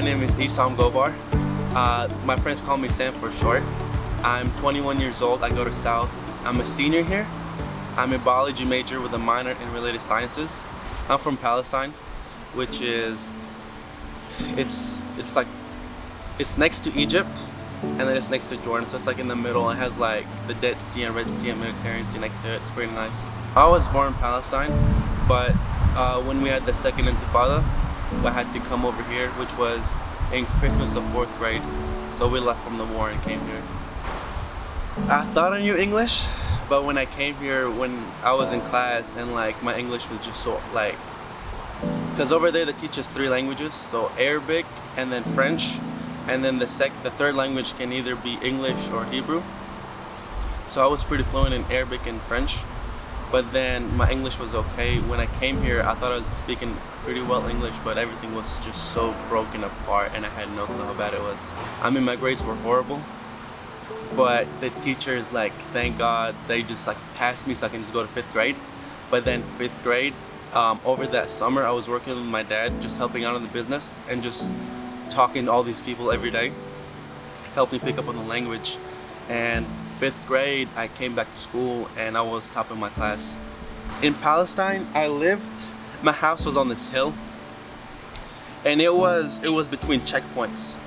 name is Issam Ghobar. My friends call me Sam for short. I'm 21 years old. I go to South. I'm a senior here. I'm a biology major with a minor in related sciences. I'm from Palestine, which is it's next to Egypt, and then it's next to Jordan, so it's like in the middle. It has like the Dead Sea and Red Sea and Mediterranean Sea next to it. It's pretty nice. I was born in Palestine, but when we had the second Intifada, I had to come over here, which was in Christmas of 4th grade. So we left from the war and came here. I thought I knew English, but when I came here, when I was in class, and like my English was just so like, because over there they teach us 3 languages, so Arabic and then French, and then the third language can either be English or Hebrew. So I was pretty fluent in Arabic and French, but then my English was okay. When I came here, I thought I was speaking pretty well English, but everything was just so broken apart and I had no clue how bad it was. I mean, my grades were horrible, but the teachers, like, thank God, they just like passed me so I can just go to 5th grade. But then 5th grade, over that summer, I was working with my dad, just helping out in the business and just talking to all these people every day, helped me pick up on the language. And 5th grade, I came back to school and I was top of my class. In Palestine, my house was on this hill, and it was between checkpoints,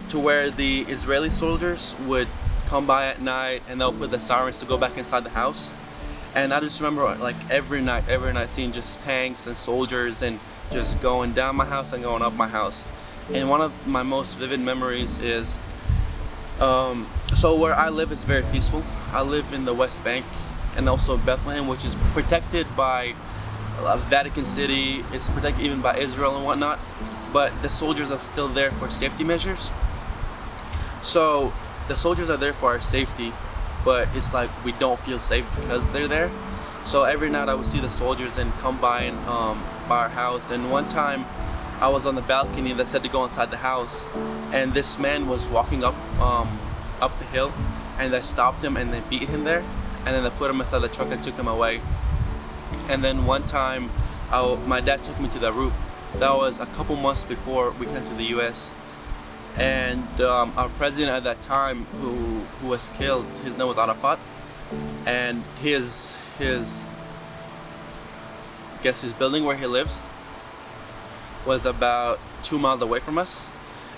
to where the Israeli soldiers would come by at night and they'll put the sirens to go back inside the house. And I just remember like every night seeing just tanks and soldiers and just going down my house and going up my house. And one of my most vivid memories is, so where I live is very peaceful. I live in the West Bank and also Bethlehem, which is protected by Vatican City. It's protected even by Israel and whatnot, but the soldiers are still there for safety measures. So the soldiers are there for our safety, but it's like we don't feel safe because they're there. So every night I would see the soldiers and come by and by our house. And one time I was on the balcony that said to go inside the house, and this man was walking up the hill, and they stopped him and they beat him there, and then they put him inside the truck and took him away. And then one time my dad took me to the roof. That was a couple months before we came to the US, and our president at that time, who was killed, his name was Arafat, and his building where he lives was about 2 miles away from us.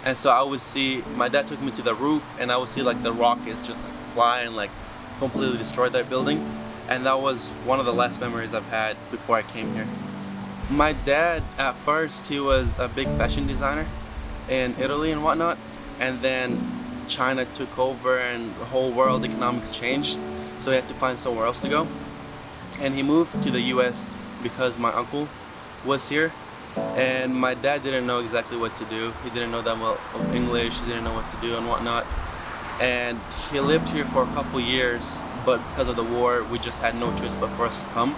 And so I would see, my dad took me to the roof, and I would see like the rockets just like fly and like completely destroy that building. And that was one of the last memories I've had before I came here. My dad, at first, he was a big fashion designer in Italy and whatnot, and then China took over and the whole world economics changed, so he had to find somewhere else to go. And he moved to the US because my uncle was here, and my dad didn't know exactly what to do. He didn't know that well of English, he didn't know what to do and whatnot. And he lived here for a couple years, but because of the war, we just had no choice but for us to come.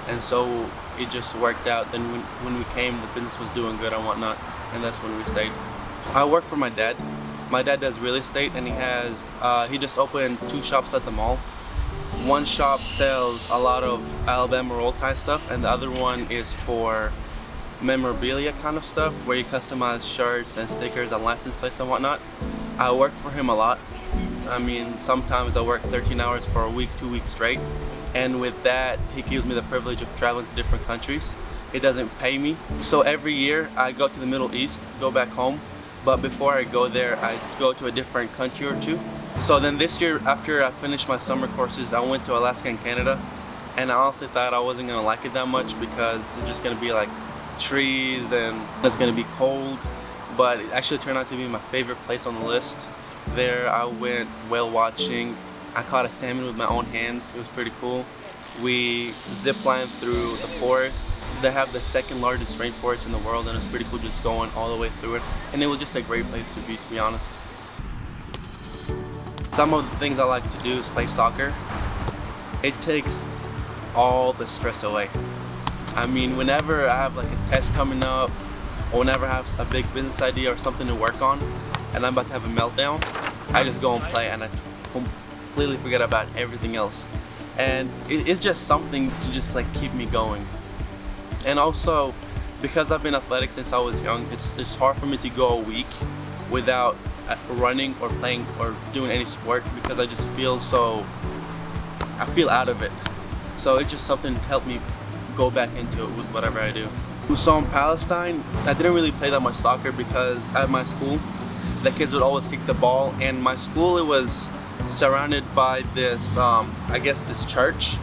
And so it just worked out. Then when we came, the business was doing good and whatnot, and that's when we stayed. I work for my dad. My dad does real estate, and he just opened 2 shops at the mall. One shop sells a lot of Alabama roll tie stuff, and the other one is for memorabilia kind of stuff, where you customize shirts and stickers and license plates and whatnot. I work for him a lot. I mean, sometimes I work 13 hours for a week, 2 weeks straight. And with that, he gives me the privilege of traveling to different countries. He doesn't pay me. So every year I go to the Middle East, go back home. But before I go there, I go to a different country or 2. So then this year, after I finished my summer courses, I went to Alaska and Canada. And I honestly thought I wasn't gonna like it that much because it's just gonna be like trees and it's gonna be cold. But it actually turned out to be my favorite place on the list. There I went whale watching. I caught a salmon with my own hands. It was pretty cool. We ziplined through the forest. They have the 2nd largest rainforest in the world, and it's pretty cool just going all the way through it. And it was just a great place to be honest. Some of the things I like to do is play soccer. It takes all the stress away. I mean, whenever I have like a test coming up, or whenever I have a big business idea or something to work on, and I'm about to have a meltdown, I just go and play, and I completely forget about everything else. And it's just something to just like keep me going. And also, because I've been athletic since I was young, it's hard for me to go a week without running or playing or doing any sport, because I just feel I feel out of it. So it's just something to help me go back into it with whatever I do. So in Palestine, I didn't really play that much soccer because at my school, the kids would always kick the ball, and my school, it was surrounded by this, I guess this church,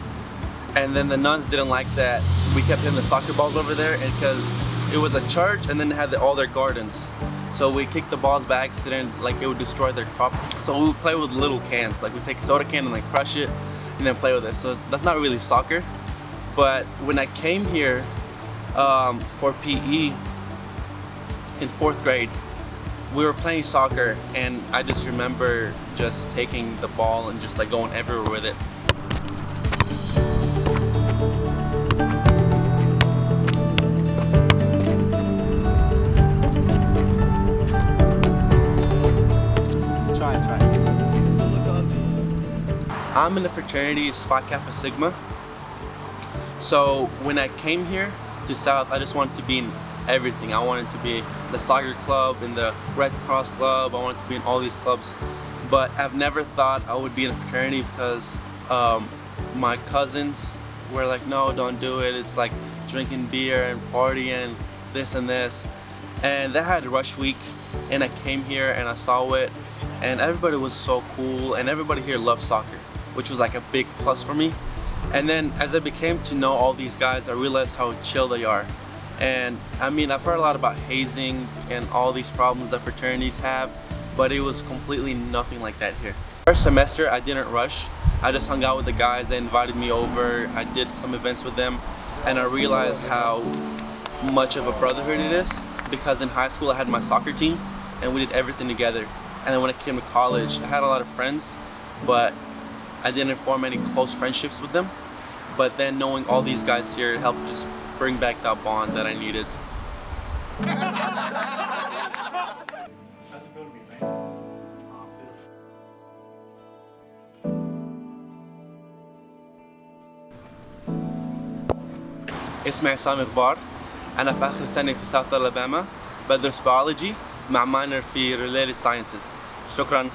and then the nuns didn't like that we kept hitting the soccer balls over there, and because it was a church and then they had all their gardens. So we kicked the balls by accident, like it would destroy their crop. So we would play with little cans, like we take a soda can and like crush it and then play with it. So that's not really soccer. But when I came here for PE in 4th grade, we were playing soccer, and I just remember just taking the ball and just like going everywhere with it. I'm in the fraternity, it's Phi Kappa Sigma. So when I came here to South, I just wanted to be in everything. I wanted to be in the soccer club, in the Red Cross club, I wanted to be in all these clubs. But I've never thought I would be in a fraternity because my cousins were like, no, don't do it. It's like drinking beer and partying, this and this. And they had rush week, and I came here and I saw it, and everybody was so cool, and everybody here loves soccer, which was like a big plus for me. And then as I became to know all these guys, I realized how chill they are. And I mean, I've heard a lot about hazing and all these problems that fraternities have, but it was completely nothing like that here. First semester, I didn't rush. I just hung out with the guys. They invited me over. I did some events with them, and I realized how much of a brotherhood it is, because in high school I had my soccer team and we did everything together. And then when I came to college, I had a lot of friends, but I didn't form any close friendships with them. But then knowing all these guys here helped just bring back that bond that I needed. How's it feel to be famous? اسمي عصام غبار. أنا في آخر سنة في ساوث ألاباما بدرس بيولوجي مع ماينر في related sciences. شكراً.